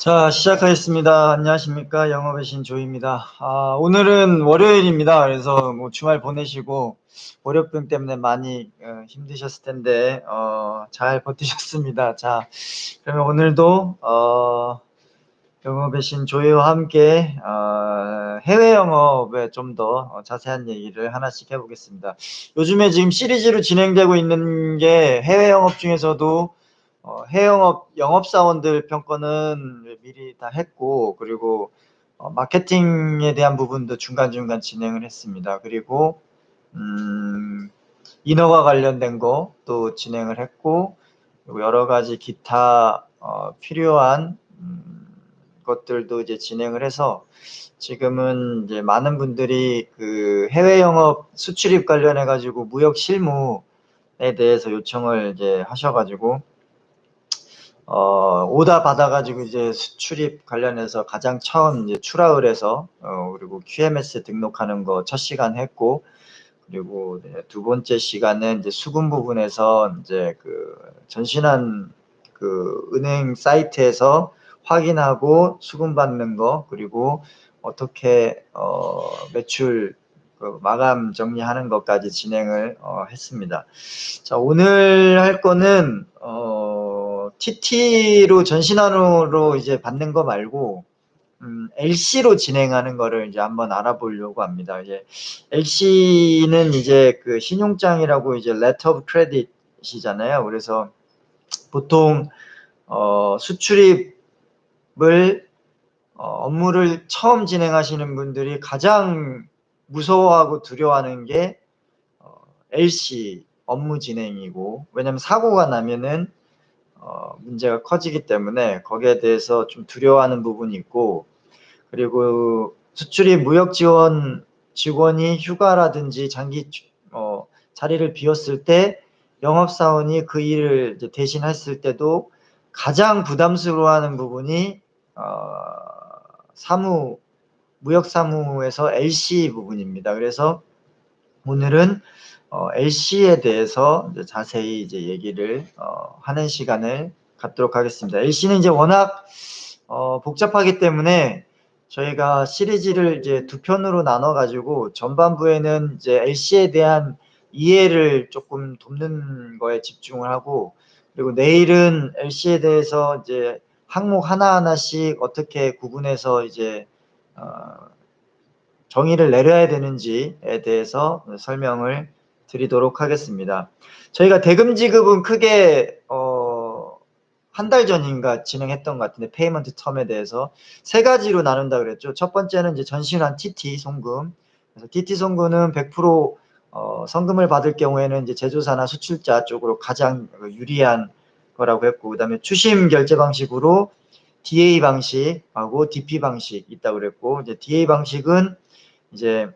자, 시작하겠습니다. 안녕하십니까. 영업의 신 조입니다. 오늘은 월요일입니다. 그래서 뭐 주말 보내시고 월요병 때문에 많이 힘드셨을 텐데 잘 버티셨습니다. 자, 그러면 오늘도 영업의 신 조이와 함께 해외 영업에 좀 더 자세한 얘기를 하나씩 해보겠습니다. 요즘에 지금 시리즈로 진행되고 있는 게 해외 영업 중에서도 해외영업 영업사원들 평가는 미리 다 했고, 그리고 마케팅에 대한 부분도 중간중간 진행을 했습니다. 그리고 인허가 관련된 거 또 진행을 했고, 그리고 여러 가지 기타 필요한 것들도 이제 진행을 해서 지금은 이제 많은 분들이 그 해외 영업 수출입 관련해 가지고 무역 실무에 대해서 요청을 이제 하셔가지고 오다 받아가지고 이제 수출입 관련해서 가장 처음 이제 출하을 해서 그리고 QMS 등록하는 거 첫 시간 했고, 그리고 두 번째 시간은 이제 수금 부분에서 이제 그 전신한 그 은행 사이트에서 확인하고 수금 받는 거, 그리고 어떻게 매출 그 마감 정리하는 것까지 진행을 했습니다. 자, 오늘 할 거는 TT로 전신환으로 이제 받는 거 말고 LC로 진행하는 거를 이제 한번 알아보려고 합니다. 이제 LC는 이제 그 신용장이라고 이제 Letter of Credit이잖아요. 그래서 보통 수출입을 업무를 처음 진행하시는 분들이 가장 무서워하고 두려워하는 게 LC 업무 진행이고, 왜냐면 사고가 나면은 문제가 커지기 때문에 거기에 대해서 좀 두려워하는 부분이 있고, 그리고 수출입 무역 지원 직원이 휴가라든지 장기 자리를 비웠을 때 영업사원이 그 일을 이제 대신했을 때도 가장 부담스러워하는 부분이 무역 사무에서 LC 부분입니다. 그래서 오늘은 LC에 대해서 이제 자세히 이제 얘기를 하는 시간을 갖도록 하겠습니다. LC는 이제 워낙 복잡하기 때문에 저희가 시리즈를 이제 두 편으로 나눠 가지고 전반부에는 이제 LC에 대한 이해를 조금 돕는 거에 집중을 하고, 그리고 내일은 LC에 대해서 이제 항목 하나하나씩 어떻게 구분해서 이제 정의를 내려야 되는지에 대해서 설명을 드리도록 하겠습니다. 저희가 대금 지급은 크게 한 달 전인가 진행했던 것 같은데, 페이먼트 텀에 대해서 세 가지로 나눈다 그랬죠. 첫 번째는 이제 전신환 TT 송금. 그래서 TT 송금은 100% 성금을 받을 경우에는 이제 제조사나 수출자 쪽으로 가장 유리한 거라고 했고, 그다음에 추심 결제 방식으로 DA 방식하고 DP 방식 있다고 그랬고, 이제 DA 방식은 이제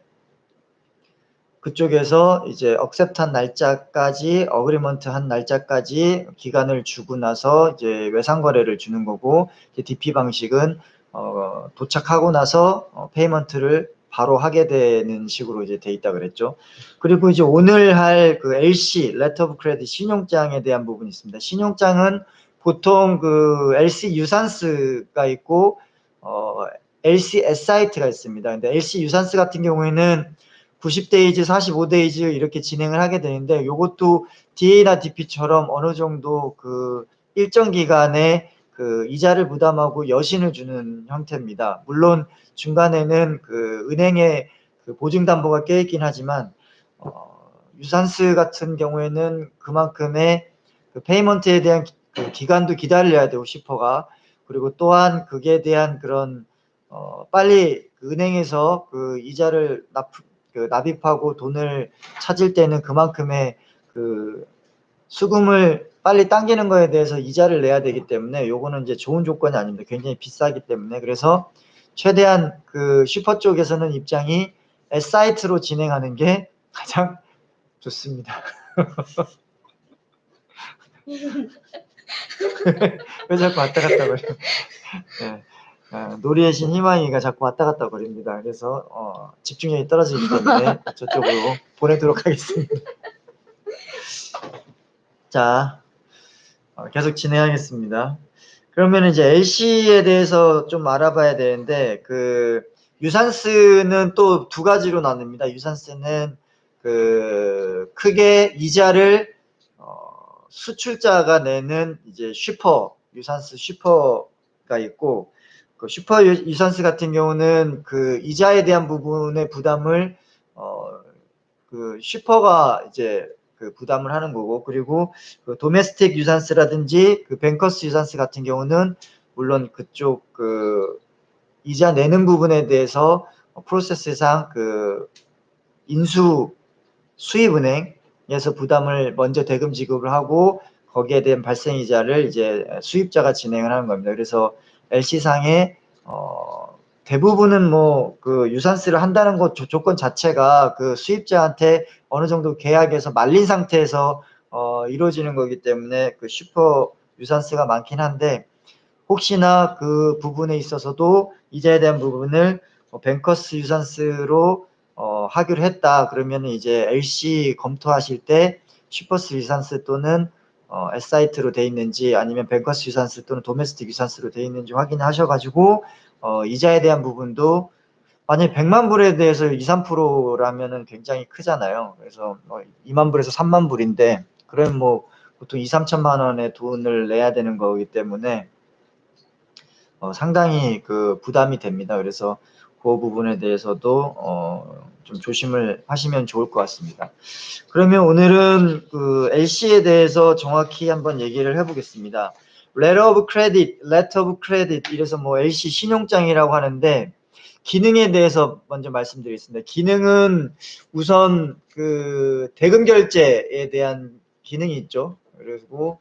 그쪽에서 이제 억셉트한 날짜까지, 어그리먼트 한 날짜까지 기간을 주고 나서 이제 외상 거래를 주는 거고, 이제 DP 방식은 도착하고 나서 페이먼트를 바로 하게 되는 식으로 이제 돼 있다 그랬죠. 그리고 이제 오늘 할 그 LC, Letter of Credit 신용장에 대한 부분이 있습니다. 신용장은 보통 그 LC 유산스가 있고 LC S사이트가 있습니다. 근데 LC 유산스 같은 경우에는 90데이즈, 45데이즈 이렇게 진행을 하게 되는데, 요것도 DA나 DP처럼 어느 정도 그 일정 기간에 그 이자를 부담하고 여신을 주는 형태입니다. 물론 중간에는 그 은행의 그 보증담보가 껴있긴 하지만 유산스 같은 경우에는 그만큼의 그 페이먼트에 대한 그 기간도 기다려야 되고 슈퍼가, 그리고 또한 그게 대한 그런 빨리 그 은행에서 그 이자를 납입하고 돈을 찾을 때는 그만큼의 그 수금을 빨리 당기는 거에 대해서 이자를 내야 되기 때문에 요거는 이제 좋은 조건이 아닙니다. 굉장히 비싸기 때문에. 그래서 최대한 그 슈퍼 쪽에서는 입장이 S사이트로 진행하는 게 가장 좋습니다. 왜 자꾸 왔다 갔다 거려? 네. 놀이의 신 희망이가 자꾸 왔다 갔다 거립니다. 그래서 집중력이 떨어지기 때문에 저쪽으로 보내도록 하겠습니다. 자, 계속 진행하겠습니다. 그러면 이제 LC에 대해서 좀 알아봐야 되는데, 그 유산스는 또 두 가지로 나뉩니다. 유산스는 그 크게 이자를 수출자가 내는 이제 슈퍼 유산스 슈퍼가 있고, 그 슈퍼 유산스 같은 경우는 그 이자에 대한 부분의 부담을 그 슈퍼가 이제 그 부담을 하는 거고, 그리고 그 도메스틱 유산스라든지 그 뱅커스 유산스 같은 경우는 물론 그쪽 그 이자 내는 부분에 대해서 프로세스상 그 인수 수입은행에서 부담을 먼저 대금 지급을 하고 거기에 대한 발생 이자를 이제 수입자가 진행을 하는 겁니다. 그래서 LC상에 대부분은 뭐 그 유산스를 한다는 것 조건 자체가 그 수입자한테 어느 정도 계약에서 말린 상태에서 이루어지는 거기 때문에 그 슈퍼 유산스가 많긴 한데, 혹시나 그 부분에 있어서도 이자에 대한 부분을 뱅커스 유산스로 하기로 했다 그러면 이제 LC 검토하실 때 슈퍼스 유산스 또는 S사이트로 돼 있는지 아니면 뱅커스 유산스 또는 도메스틱 유산스로 돼 있는지 확인하셔가지고 이자에 대한 부분도 만약에 100만 불에 대해서 2, 3%라면은 굉장히 크잖아요. 그래서 2만 불에서 3만 불인데 그러면 뭐 보통 2, 3천만 원의 돈을 내야 되는 거기 때문에 상당히 그 부담이 됩니다. 그래서 그 부분에 대해서도 좀 조심을 하시면 좋을 것 같습니다. 그러면 오늘은 그 LC에 대해서 정확히 한번 얘기를 해보겠습니다. Letter of Credit, Letter of Credit 이래서 뭐 LC 신용장이라고 하는데, 기능에 대해서 먼저 말씀드리겠습니다. 기능은 우선 그 대금 결제에 대한 기능이 있죠. 그리고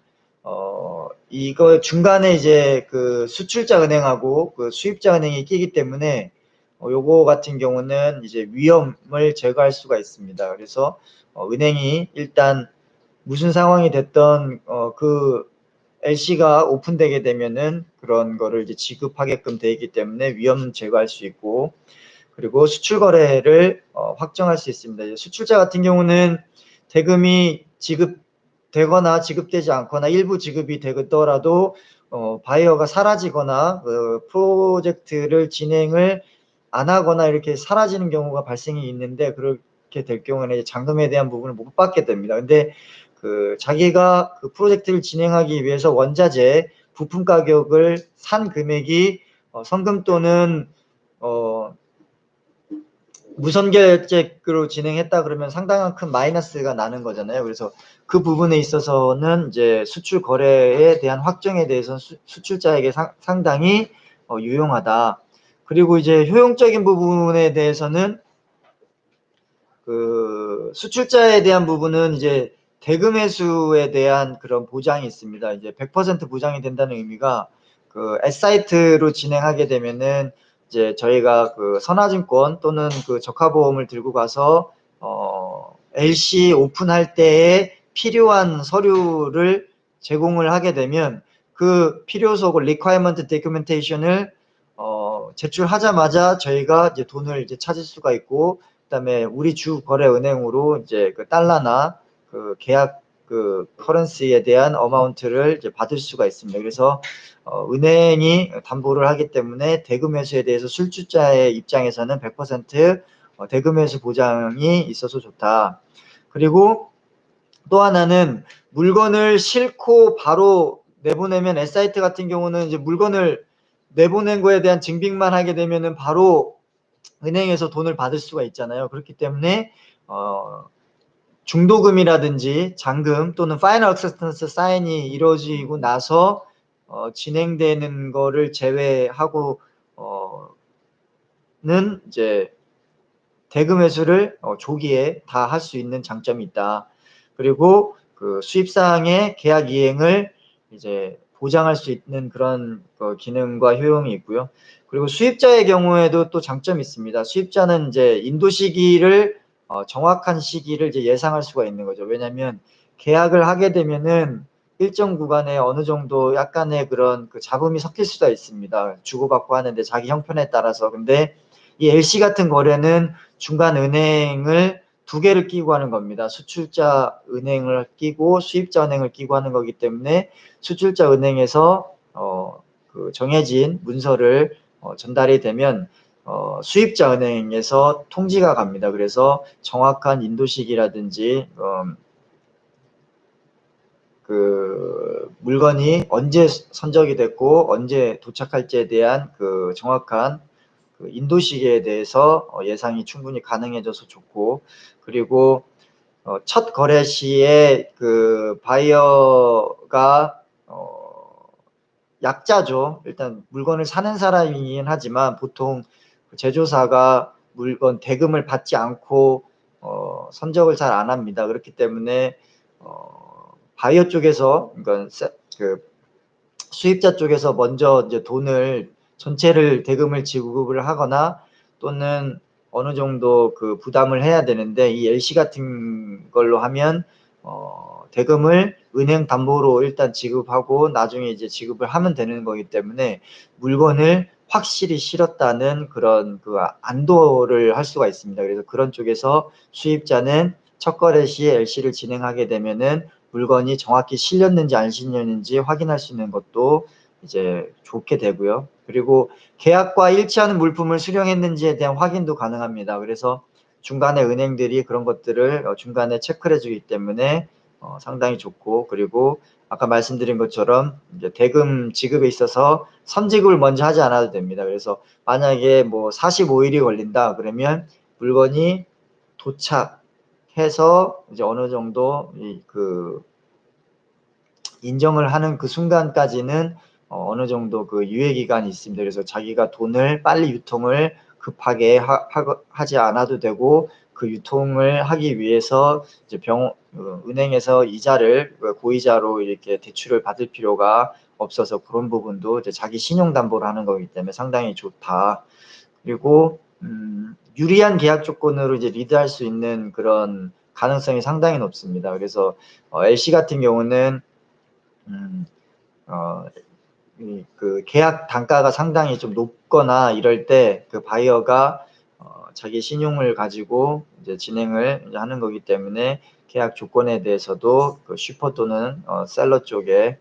이거 중간에 이제 그 수출자 은행하고 그 수입자 은행이 끼기 때문에 요거 같은 경우는 이제 위험을 제거할 수가 있습니다. 그래서 은행이 일단 무슨 상황이 됐던 그 LC가 오픈되게 되면은 그런 거를 이제 지급하게끔 되어 있기 때문에 위험 제거할 수 있고, 그리고 수출 거래를 확정할 수 있습니다. 수출자 같은 경우는 대금이 지급되거나 지급되지 않거나 일부 지급이 되더라도 바이어가 사라지거나 프로젝트를 진행을 안 하거나 이렇게 사라지는 경우가 발생이 있는데, 그렇게 될 경우에는 잔금에 대한 부분을 못 받게 됩니다. 근데 그 자기가 그 프로젝트를 진행하기 위해서 원자재 부품 가격을 산 금액이 성금 또는 무선결제로 진행했다 그러면 상당한 큰 마이너스가 나는 거잖아요. 그래서 그 부분에 있어서는 이제 수출 거래에 대한 확정에 대해서는 수출자에게 상당히 유용하다. 그리고 이제 효용적인 부분에 대해서는 그 수출자에 대한 부분은 이제 대금 회수에 대한 그런 보장이 있습니다. 이제 100% 보장이 된다는 의미가 그 S사이트로 진행하게 되면은 이제 저희가 그 선화증권 또는 그 적하보험을 들고 가서 LC 오픈할 때에 필요한 서류를 제공을 하게 되면 그 필요서고 requirement documentation을 제출하자마자 저희가 이제 돈을 이제 찾을 수가 있고, 그다음에 우리 주 거래 은행으로 이제 그 달러나 그 계약 그 커런시에 대한 어마운트를 이제 받을 수가 있습니다. 그래서 은행이 담보를 하기 때문에 대금 회수에 대해서 수출자의 입장에서는 100% 대금 회수 보장이 있어서 좋다. 그리고 또 하나는 물건을 싣고 바로 내보내면 S사이트 같은 경우는 이제 물건을 내보낸 거에 대한 증빙만 하게 되면은 바로 은행에서 돈을 받을 수가 있잖아요. 그렇기 때문에 중도금이라든지 잔금 또는 파이널 액셉턴스 사인이 이루어지고 나서 진행되는 거를 제외하고는 이제 대금 회수를 조기에 다 할 수 있는 장점이 있다. 그리고 그 수입상의 계약 이행을 이제 보장할 수 있는 그런 기능과 효용이 있고요. 그리고 수입자의 경우에도 또 장점이 있습니다. 수입자는 이제 인도 시기를 정확한 시기를 이제 예상할 수가 있는 거죠. 왜냐하면 계약을 하게 되면은 일정 구간에 어느 정도 약간의 그런 그 잡음이 섞일 수가 있습니다. 주고받고 하는데 자기 형편에 따라서. 근데 이 LC 같은 거래는 중간 은행을 두 개를 끼고 하는 겁니다. 수출자 은행을 끼고 수입자 은행을 끼고 하는 거기 때문에 수출자 은행에서 그 정해진 문서를 전달이 되면 수입자 은행에서 통지가 갑니다. 그래서 정확한 인도식이라든지 그 물건이 언제 선적이 됐고 언제 도착할지에 대한 그 정확한 그 인도식에 대해서 예상이 충분히 가능해져서 좋고, 그리고 첫 거래 시에 그 바이어가 약자죠. 일단 물건을 사는 사람이긴 하지만 보통 제조사가 물건 대금을 받지 않고 선적을 잘 안 합니다. 그렇기 때문에 바이어 쪽에서, 그러니까 그 수입자 쪽에서 먼저 이제 돈을 전체를 대금을 지급을 하거나 또는 어느 정도 그 부담을 해야 되는데, 이 LC 같은 걸로 하면 대금을 은행 담보로 일단 지급하고 나중에 이제 지급을 하면 되는 거기 때문에 물건을 확실히 실었다는 그런 그 안도를 할 수가 있습니다. 그래서 그런 쪽에서 수입자는 첫 거래 시에 LC를 진행하게 되면은 물건이 정확히 실렸는지 안 실렸는지 확인할 수 있는 것도 이제 좋게 되고요. 그리고 계약과 일치하는 물품을 수령했는지에 대한 확인도 가능합니다. 그래서 중간에 은행들이 그런 것들을 중간에 체크를 해주기 때문에 상당히 좋고, 그리고 아까 말씀드린 것처럼 이제 대금 지급에 있어서 선지급을 먼저 하지 않아도 됩니다. 그래서 만약에 뭐 45일이 걸린다 그러면 물건이 도착해서 이제 어느 정도 그 인정을 하는 그 순간까지는 어느 정도 그 유예 기간이 있습니다. 그래서 자기가 돈을 빨리 유통을 급하게 하지 않아도 되고, 그 유통을 하기 위해서 이제 은행에서 이자를 고이자로 이렇게 대출을 받을 필요가 없어서 그런 부분도 이제 자기 신용 담보를 하는 거기 때문에 상당히 좋다. 그리고 유리한 계약 조건으로 이제 리드할 수 있는 그런 가능성이 상당히 높습니다. 그래서 LC 같은 경우는 그 계약 단가가 상당히 좀 높거나 이럴 때 그 바이어가 자기 신용을 가지고 이제 진행을 이제 하는 거기 때문에 계약 조건에 대해서도 그 슈퍼 또는 셀러 쪽에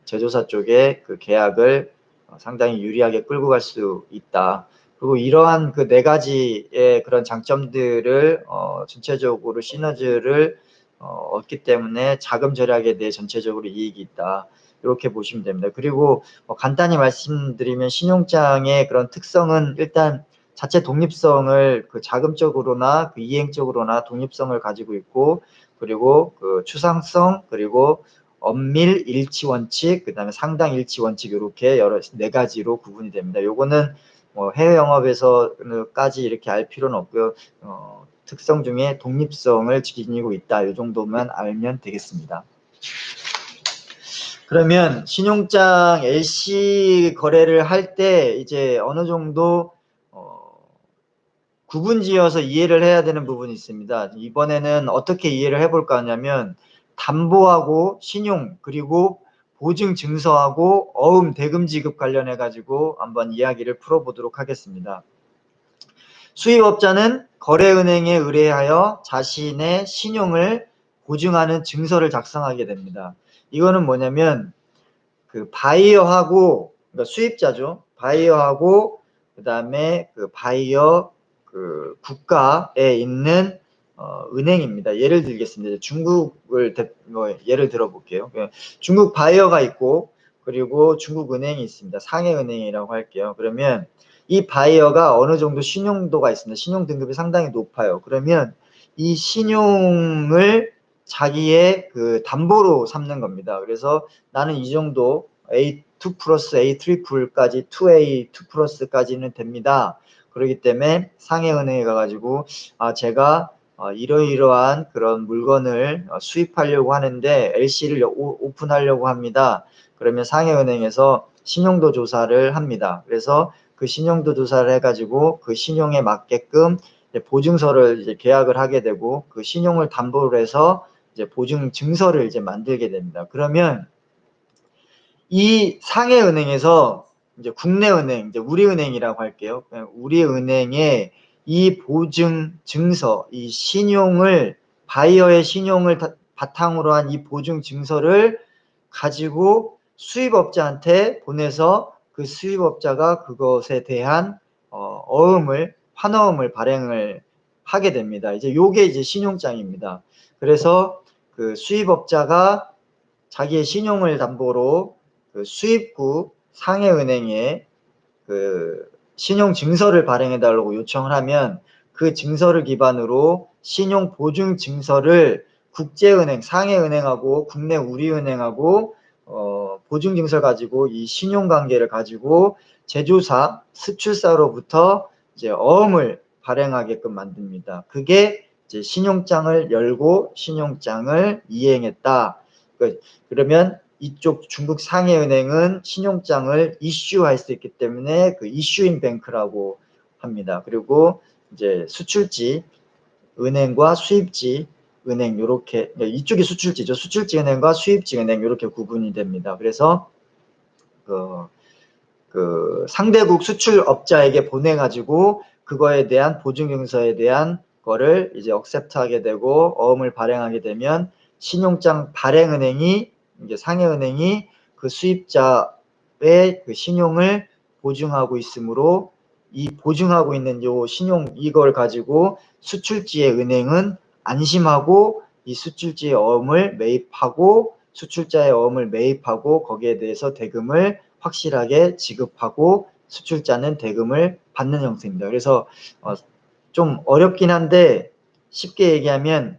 제조사 쪽에 그 계약을 상당히 유리하게 끌고 갈 수 있다. 그리고 이러한 그 네 가지의 그런 장점들을 전체적으로 시너지를 얻기 때문에 자금 절약에 대해 전체적으로 이익이 있다. 이렇게 보시면 됩니다. 그리고 간단히 말씀드리면 신용장의 그런 특성은 일단 자체 독립성을 그 자금적으로나 그 이행적으로나 독립성을 가지고 있고, 그리고 그 추상성, 그리고 엄밀 일치 원칙, 그다음에 상당 일치 원칙, 이렇게 여러 네 가지로 구분이 됩니다. 요거는 뭐 해외 영업에서까지 이렇게 알 필요는 없고요. 특성 중에 독립성을 지니고 있다. 이 정도만 알면 되겠습니다. 그러면 신용장 LC 거래를 할 때 이제 어느 정도 구분지어서 이해를 해야 되는 부분이 있습니다. 이번에는 어떻게 이해를 해볼까 하냐면 담보하고 신용, 그리고 보증 증서하고 대금 지급 관련해 가지고 한번 이야기를 풀어보도록 하겠습니다. 수입업자는 거래은행에 의뢰하여 자신의 신용을 보증하는 증서를 작성하게 됩니다. 이거는 뭐냐면 그 바이어하고, 그러니까 수입자죠. 바이어하고 그다음에 그 바이어 그 국가에 있는 은행입니다. 예를 들겠습니다. 중국을 예를 들어 볼게요. 중국 바이어가 있고 그리고 중국 은행이 있습니다. 상해은행이라고 할게요. 그러면 이 바이어가 어느 정도 신용도가 있습니다. 신용 등급이 상당히 높아요. 그러면 이 신용을 자기의 그 담보로 삼는 겁니다. 그래서 나는 이 정도 A2 플러스 A 트리플까지 2A 2 플러스까지는 됩니다. 그렇기 때문에 상해은행에 가가지고 제가 이러이러한 그런 물건을 수입하려고 하는데 LC를 오픈하려고 합니다. 그러면 상해은행에서 신용도 조사를 합니다. 그래서 그 신용도 조사를 해가지고 그 신용에 맞게끔 보증서를 이제 계약을 하게 되고, 그 신용을 담보로 해서 이제 보증 증서를 이제 만들게 됩니다. 그러면 이 상해은행에서 이제 국내은행, 이제 우리은행이라고 할게요. 우리은행에 이 보증 증서, 이 신용을, 바이어의 신용을 바탕으로 한 이 보증 증서를 가지고 수입업자한테 보내서 그 수입업자가 그것에 대한 환어음을 발행을 하게 됩니다. 이제 요게 이제 신용장입니다. 그래서 그 수입업자가 자기의 신용을 담보로 그 수입국 상해은행에 그 신용 증서를 발행해 달라고 요청을 하면 그 증서를 기반으로 신용 보증 증서를 국제은행, 상해은행하고 국내 우리은행하고 보증 증서 가지고 이 신용 관계를 가지고 제조사, 수출사로부터 이제 어음을 발행하게끔 만듭니다. 그게 이제 신용장을 열고 신용장을 이행했다. 그러면 이쪽 중국 상해은행은 신용장을 이슈할 수 있기 때문에 그 이슈인 뱅크라고 합니다. 그리고 이제 수출지 은행과 수입지 은행 요렇게 이쪽이 수출지죠. 수출지 은행과 수입지 은행 요렇게 구분이 됩니다. 그래서 그 상대국 수출업자에게 보내가지고 그거에 대한 보증증서에 대한 거를 이제 억셉트하게 되고 어음을 발행하게 되면 신용장 발행은행이 이제 상해은행이 그 수입자의 그 신용을 보증하고 있으므로 이 보증하고 있는 요 신용 이걸 가지고 수출지의 은행은 안심하고 이 수출지의 어음을 매입하고 수출자의 어음을 매입하고 거기에 대해서 대금을 확실하게 지급하고 수출자는 대금을 받는 형태입니다. 그래서 좀 어렵긴 한데 쉽게 얘기하면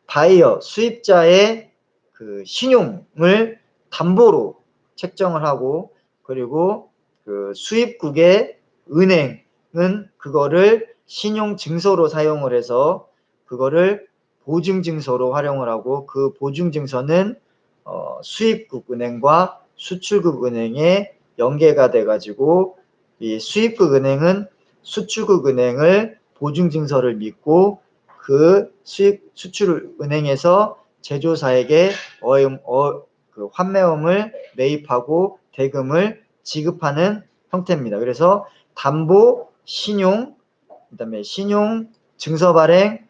바이어 수입자의 그 신용을 담보로 책정을 하고 그리고 그 수입국의 은행은 그거를 신용증서로 사용을 해서 그거를 보증증서로 활용을 하고 그 보증증서는 수입국 은행과 수출국 은행에 연계가 돼 가지고 이 수입국 은행은 수출국 은행을 보증증서를 믿고 그 수출 은행에서 제조사에게 그 환매음을 매입하고 대금을 지급하는 형태입니다. 그래서 담보, 신용, 그다음에 신용 증서 발행,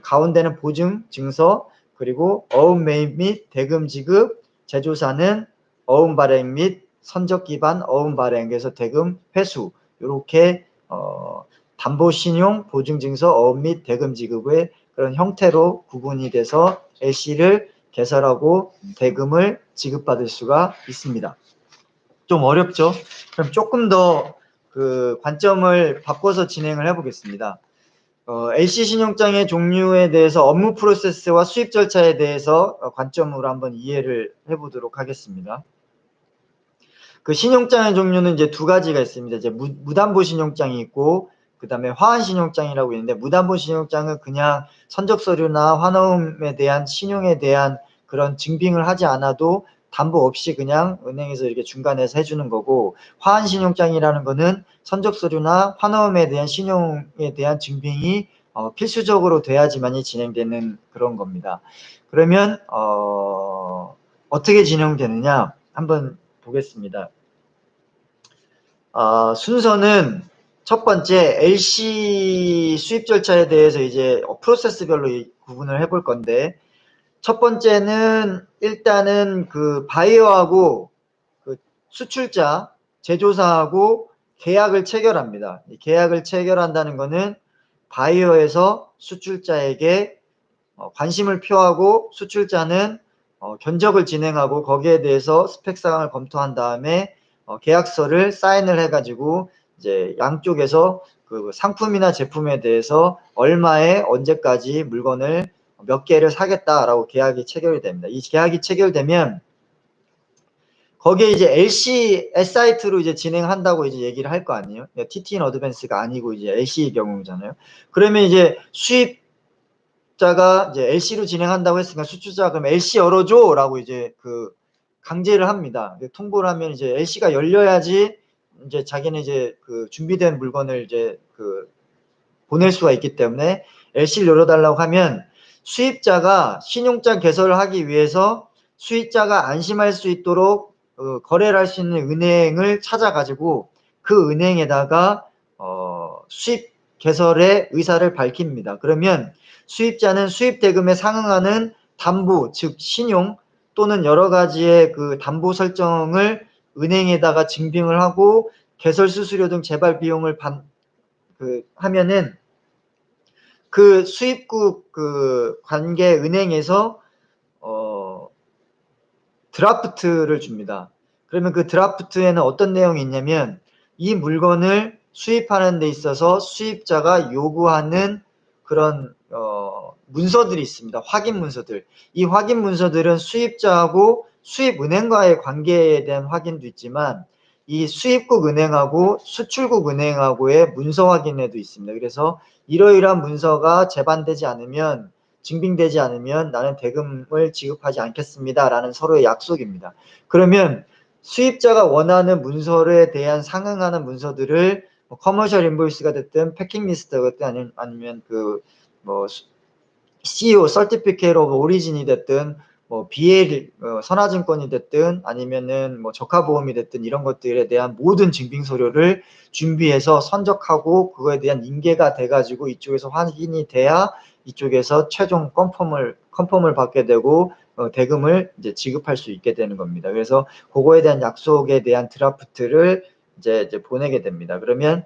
가운데는 보증 증서, 그리고 어음 매입 및 대금 지급, 제조사는 어음 발행 및 선적 기반 어음 발행, 그래서 대금 회수 이렇게 담보 신용, 보증 증서, 어음 및 대금 지급의 그런 형태로 구분이 돼서 LC를 개설하고 대금을 지급받을 수가 있습니다. 좀 어렵죠? 그럼 조금 더 그 관점을 바꿔서 진행을 해보겠습니다. LC 신용장의 종류에 대해서 업무 프로세스와 수입 절차에 대해서 관점으로 한번 이해를 해보도록 하겠습니다. 그 신용장의 종류는 이제 두 가지가 있습니다. 이제 무담보 신용장이 있고 그 다음에 화한 신용장이라고 있는데 무담보 신용장은 그냥 선적 서류나 환어음에 대한 신용에 대한 그런 증빙을 하지 않아도 담보 없이 그냥 은행에서 이렇게 중간에서 해주는 거고 화한 신용장이라는 거는 선적 서류나 환어음에 대한 신용에 대한 증빙이 필수적으로 돼야지만이 진행되는 그런 겁니다. 그러면 어떻게 진행되느냐 한번 보겠습니다. 순서는 첫 번째 LC 수입 절차에 대해서 이제 프로세스별로 구분을 해볼 건데 첫 번째는 일단은 그 바이어하고 그 수출자, 제조사하고 계약을 체결합니다. 이 계약을 체결한다는 거는 바이어에서 수출자에게 관심을 표하고 수출자는 견적을 진행하고 거기에 대해서 스펙사항을 검토한 다음에 계약서를 사인을 해가지고 이제 양쪽에서 그 상품이나 제품에 대해서 얼마에 언제까지 물건을 몇 개를 사겠다라고 계약이 체결이 됩니다. 이 계약이 체결되면 거기에 이제 LC 사이트로 이제 진행한다고 이제 얘기를 할 거 아니에요. TT인 어드밴스가 아니고 이제 LC의 경우잖아요. 그러면 이제 수입자가 이제 LC로 진행한다고 했으니까 수출자가 그럼 LC 열어줘라고 이제 그 강제를 합니다. 통보를 하면 이제 LC가 열려야지 이제 자기는 이제 그 준비된 물건을 이제 그 보낼 수가 있기 때문에 LC를 열어달라고 하면 수입자가 신용장 개설을 하기 위해서 수입자가 안심할 수 있도록 거래를 할 수 있는 은행을 찾아가지고 그 은행에다가 수입 개설의 의사를 밝힙니다. 그러면 수입자는 수입 대금에 상응하는 담보, 즉 신용 또는 여러 가지의 그 담보 설정을 은행에다가 증빙을 하고 개설 수수료 등 재발 비용을 하면은 그 수입국 그 관계 은행에서 드라프트를 줍니다. 그러면 그 드라프트에는 어떤 내용이 있냐면 이 물건을 수입하는 데 있어서 수입자가 요구하는 그런 문서들이 있습니다. 확인 문서들. 이 확인 문서들은 수입자하고 수입은행과의 관계에 대한 확인도 있지만 이 수입국 은행하고 수출국 은행하고의 문서 확인에도 있습니다. 그래서 이러이러한 문서가 제반되지 않으면 증빙되지 않으면 나는 대금을 지급하지 않겠습니다. 라는 서로의 약속입니다. 그러면 수입자가 원하는 문서에 대한 상응하는 문서들을 커머셜 인보이스가 됐든 패킹 리스트가 됐든 아니면 뭐 CEO 서티피케이트 오브 오리진이 됐든 뭐 BL 선화증권이 됐든 아니면은 뭐 저가보험이 됐든 이런 것들에 대한 모든 증빙 서류를 준비해서 선적하고 그거에 대한 인계가 돼가지고 이쪽에서 확인이 돼야 이쪽에서 최종 컨펌을 받게 되고 대금을 이제 지급할 수 있게 되는 겁니다. 그래서 그거에 대한 약속에 대한 드라프트를 이제 보내게 됩니다. 그러면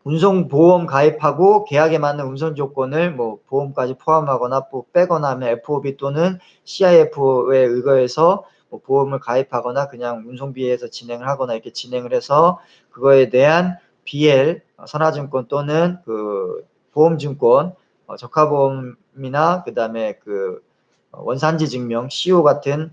운송보험 가입하고 계약에 맞는 운송 조건을 뭐 보험까지 포함하거나 빼거나 하면 FOB 또는 CIF에 의거해서 뭐 보험을 가입하거나 그냥 운송비에서 진행을 하거나 이렇게 진행을 해서 그거에 대한 BL 선화증권 또는 그 보험증권 저가보험이나 그 다음에 그 원산지 증명 CO 같은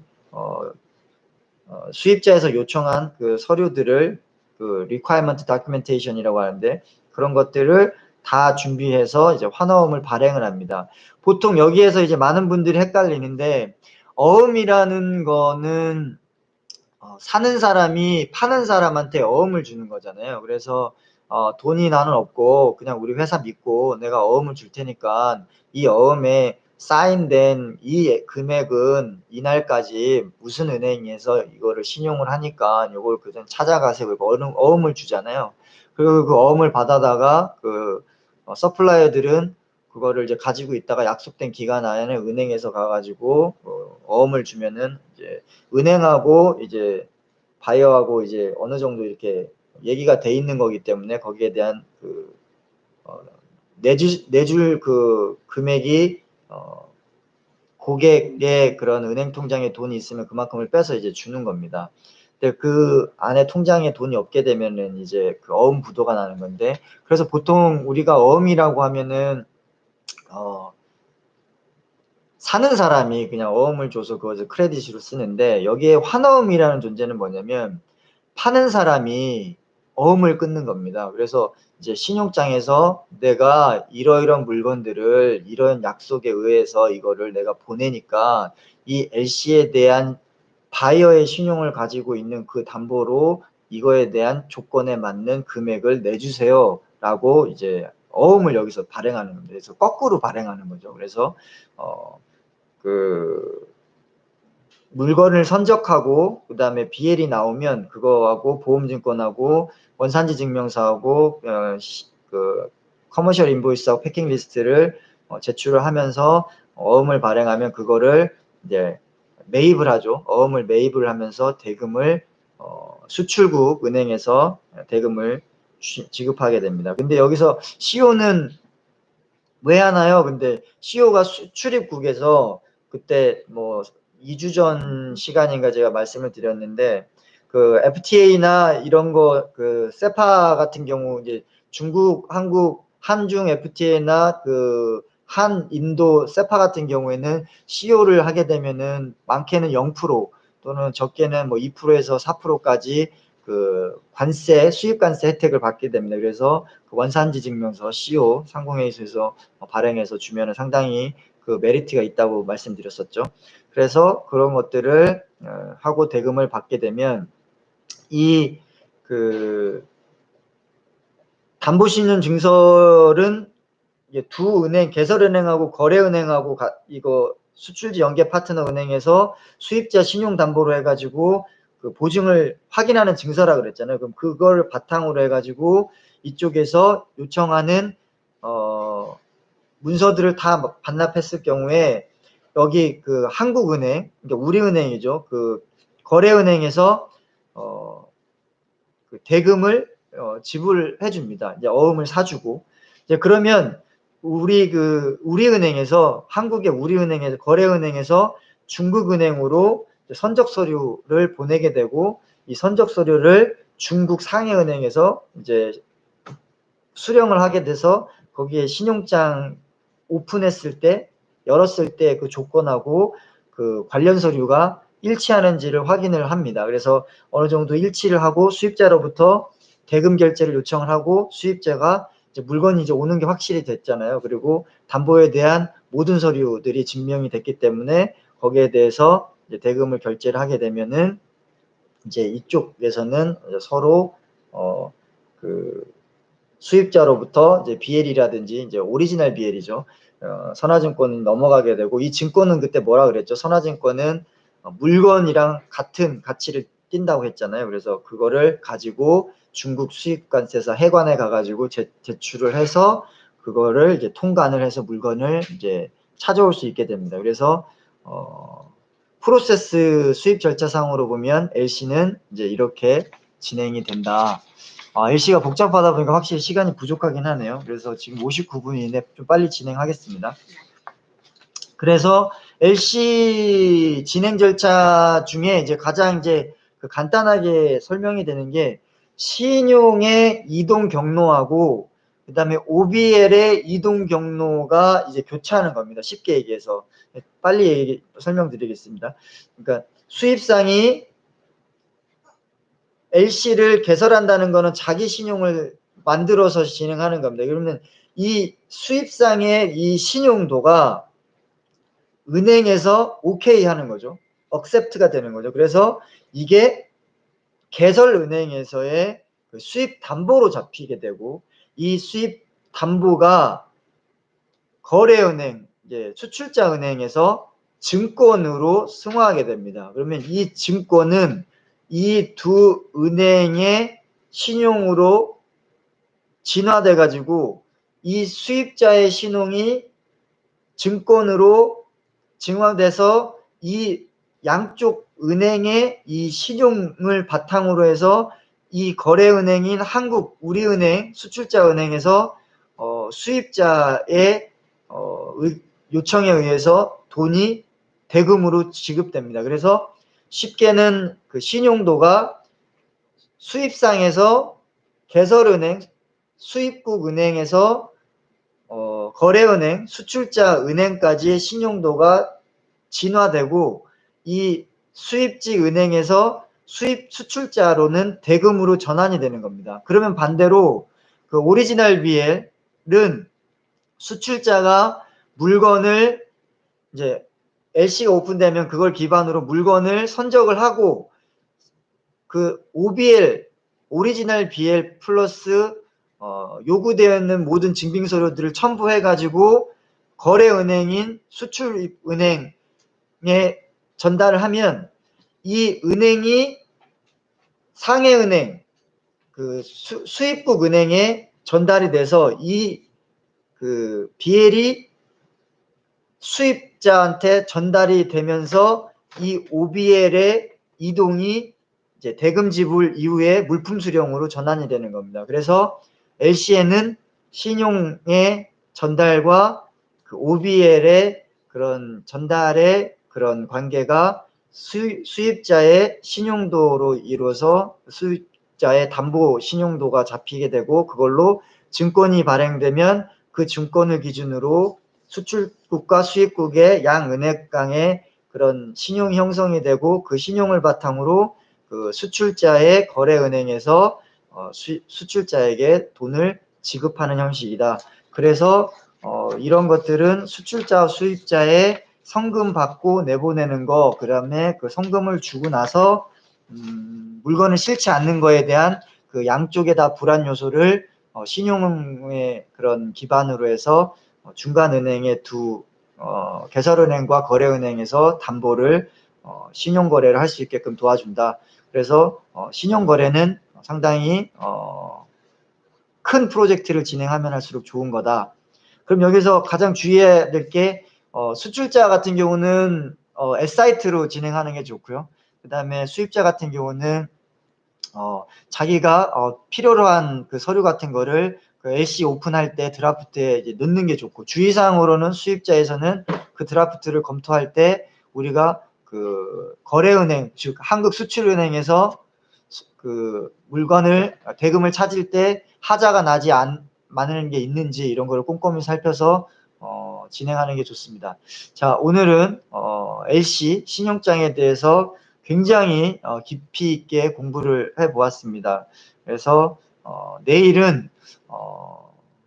수입자에서 요청한 그 서류들을 그 requirement documentation이라고 하는데 그런 것들을 다 준비해서 이제 환어음을 발행을 합니다. 보통 여기에서 이제 많은 분들이 헷갈리는데 어음이라는 거는 사는 사람이 파는 사람한테 어음을 주는 거잖아요. 그래서 돈이 나는 없고 그냥 우리 회사 믿고 내가 어음을 줄 테니까 이 어음에 사인된 이 금액은 이날까지 무슨 은행에서 이거를 신용을 하니까 이걸 그냥 찾아가세요. 어음을 주잖아요. 그리고 그 어음을 받아다가 그 서플라이어들은 그거를 이제 가지고 있다가 약속된 기간 안에 은행에서 가가지고 어음을 주면은 이제 은행하고 이제 바이어하고 이제 어느 정도 이렇게 얘기가 돼 있는 거기 때문에 거기에 대한 내줄 그 금액이 고객의 그런 은행 통장에 돈이 있으면 그만큼을 빼서 이제 주는 겁니다. 근데 그 안에 통장에 돈이 없게 되면은 이제 그 어음 부도가 나는 건데 그래서 보통 우리가 어음이라고 하면은 사는 사람이 그냥 어음을 줘서 그것을 크레딧으로 쓰는데 여기에 환어음이라는 존재는 뭐냐면 파는 사람이 어음을 끊는 겁니다. 그래서 이제 신용장에서 내가 이러이러한 물건들을 이런 약속에 의해서 이거를 내가 보내니까 이 LC에 대한 바이어의 신용을 가지고 있는 그 담보로 이거에 대한 조건에 맞는 금액을 내주세요. 라고 이제 어음을 여기서 발행하는 겁니다. 그래서 거꾸로 발행하는 거죠. 그래서 그 물건을 선적하고 그 다음에 BL이 나오면 그거하고 보험증권하고 원산지 증명서하고 그 커머셜 인보이스하고 패킹 리스트를 제출을 하면서 어음을 발행하면 그거를 이제 매입을 하죠. 어음을 매입을 하면서 대금을 수출국 은행에서 대금을 지급하게 됩니다. 근데 여기서 CO는 왜 하나요? 근데 CO가 출입국에서 그때 뭐 2주 전 시간인가 제가 말씀을 드렸는데 그 FTA나 이런 거 그 세파 같은 경우 이제 중국, 한국, 한중 FTA나 그 한인도 세파 같은 경우에는 CO를 하게 되면은 많게는 0% 또는 적게는 뭐 2%에서 4%까지 그 관세, 수입 관세 혜택을 받게 됩니다. 그래서 그 원산지 증명서 CO 상공회의소에서 발행해서 주면은 상당히 그 메리트가 있다고 말씀드렸었죠. 그래서 그런 것들을 하고 대금을 받게 되면 이 그 담보신용 증서는 두 은행, 개설은행하고 거래은행하고 이거 수출지 연계 파트너 은행에서 수입자 신용담보로 해가지고 그 보증을 확인하는 증서라 그랬잖아요. 그럼 그걸 바탕으로 해가지고 이쪽에서 요청하는 문서들을 다 반납했을 경우에 여기 그 한국은행, 그러니까 우리은행이죠. 그 거래은행에서 그 대금을 지불해 줍니다. 이제 어음을 사주고. 이제 그러면 우리은행에서, 한국의 우리은행에서, 거래은행에서 중국은행으로 선적 서류를 보내게 되고, 이 선적 서류를 중국 상해은행에서 이제 수령을 하게 돼서 거기에 신용장 오픈했을 때, 열었을 때 그 조건하고 그 관련 서류가 일치하는지를 확인을 합니다. 그래서 어느 정도 일치를 하고 수입자로부터 대금 결제를 요청을 하고, 수입자가 이제 물건이 이제 오는 게 확실히 됐잖아요. 그리고 담보에 대한 모든 서류들이 증명이 됐기 때문에 거기에 대해서 이제 대금을 결제를 하게 되면은 이제 이쪽에서는 서로 그 수입자로부터 이제 BL이라든지 이제 오리지널 BL이죠. 선화증권은 넘어가게 되고, 이 증권은 그때 뭐라 그랬죠? 선화증권은 물건이랑 같은 가치를 띈다고 했잖아요. 그래서 그거를 가지고 중국 수입관세사 해관에 가가지고 제출을 해서 그거를 이제 통관을 해서 물건을 이제 찾아올 수 있게 됩니다. 그래서 프로세스 수입 절차상으로 보면 LC는 이제 이렇게 진행이 된다. LC가 복잡하다 보니까 확실히 시간이 부족하긴 하네요. 그래서 지금 59분인데 좀 빨리 진행하겠습니다. 그래서 LC 진행 절차 중에 이제 가장 이제 그 간단하게 설명이 되는 게 신용의 이동 경로하고 그다음에 OBL의 이동 경로가 이제 교차하는 겁니다. 쉽게 얘기해서 빨리 설명드리겠습니다. 그러니까 수입상이 LC를 개설한다는 거는 자기 신용을 만들어서 진행하는 겁니다. 그러면 이 수입상의 이 신용도가 은행에서 오케이 하는 거죠. accept가 되는 거죠. 그래서 이게 개설은행에서의 그 수입 담보로 잡히게 되고, 이 수입 담보가 거래은행, 이제 수출자 은행에서 증권으로 승화하게 됩니다. 그러면 이 증권은 이 두 은행의 신용으로 진화돼 가지고 이 수입자의 신용이 증권으로 증화돼서 이 양쪽 은행의 이 신용을 바탕으로 해서 이 거래은행인 한국 우리은행 수출자은행에서 수입자의 요청에 의해서 돈이 대금으로 지급됩니다. 그래서 쉽게는 그 신용도가 수입상에서 개설은행, 수입국 은행에서 거래은행, 수출자 은행까지의 신용도가 진화되고, 이 수입지 은행에서 수출자로는 대금으로 전환이 되는 겁니다. 그러면 반대로 그 오리지널 BL은 수출자가 물건을 이제 LC가 오픈되면 그걸 기반으로 물건을 선적을 하고, 그 OBL, 오리지널 BL 플러스 요구되어 있는 모든 증빙 서류들을 첨부해 가지고 거래은행인 수출은행에 전달을 하면 이 은행이 상해은행, 그 수입국 은행에 전달이 돼서 이 그 BL이 수입자한테 전달이 되면서 이 OBL의 이동이 이제 대금 지불 이후에 물품 수령으로 전환이 되는 겁니다. 그래서 LC에는 신용의 전달과 그 OBL의 그런 전달의 그런 관계가 수입자의 신용도로 이루어서 수입자의 담보 신용도가 잡히게 되고, 그걸로 증권이 발행되면 그 증권을 기준으로 수출국과 수입국의 양 은행 간의 그런 신용 형성이 되고, 그 신용을 바탕으로 그 수출자의 거래은행에서 수출자에게 돈을 지급하는 형식이다. 그래서 이런 것들은 수출자 수입자의 성금 받고 내보내는 거, 그다음에 그 성금을 주고 나서 물건을 싫지 않는 거에 대한 그 양쪽에 다 불안 요소를 신용의 그런 기반으로 해서 중간은행의 두 개설은행과 거래은행에서 담보를 신용거래를 할 수 있게끔 도와준다. 그래서 신용거래는 상당히 큰 프로젝트를 진행하면 할수록 좋은 거다. 그럼 여기서 가장 주의해야 될 게 수출자 같은 경우는 S사이트로 진행하는 게 좋고요. 그 다음에 수입자 같은 경우는 자기가 필요로 한 그 서류 같은 거를 그 LC 오픈할 때 드라프트에 이제 넣는 게 좋고, 주의사항으로는 수입자에서는 그 드라프트를 검토할 때 우리가 그 거래은행, 즉 한국수출은행에서 그 물건을 대금을 찾을 때 하자가 나지 않는 게 있는지 이런 거를 꼼꼼히 살펴서 진행하는 게 좋습니다. 자, 오늘은 LC 신용장에 대해서 굉장히 깊이 있게 공부를 해 보았습니다. 그래서 내일은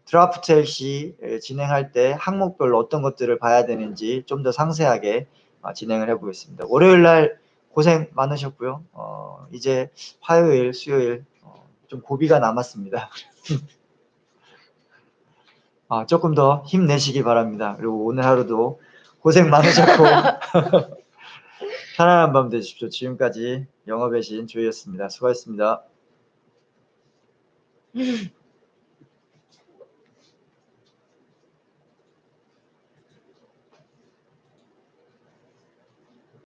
드라프트 LC 진행할 때 항목별로 어떤 것들을 봐야 되는지 좀 더 상세하게 진행을 해 보겠습니다. 월요일 날 고생 많으셨고요. 이제 화요일, 수요일 좀 고비가 남았습니다. 조금 더 힘내시기 바랍니다. 그리고 오늘 하루도 고생 많으셨고 편안한 밤 되십시오. 지금까지 영업의 신 조이였습니다. 수고하셨습니다.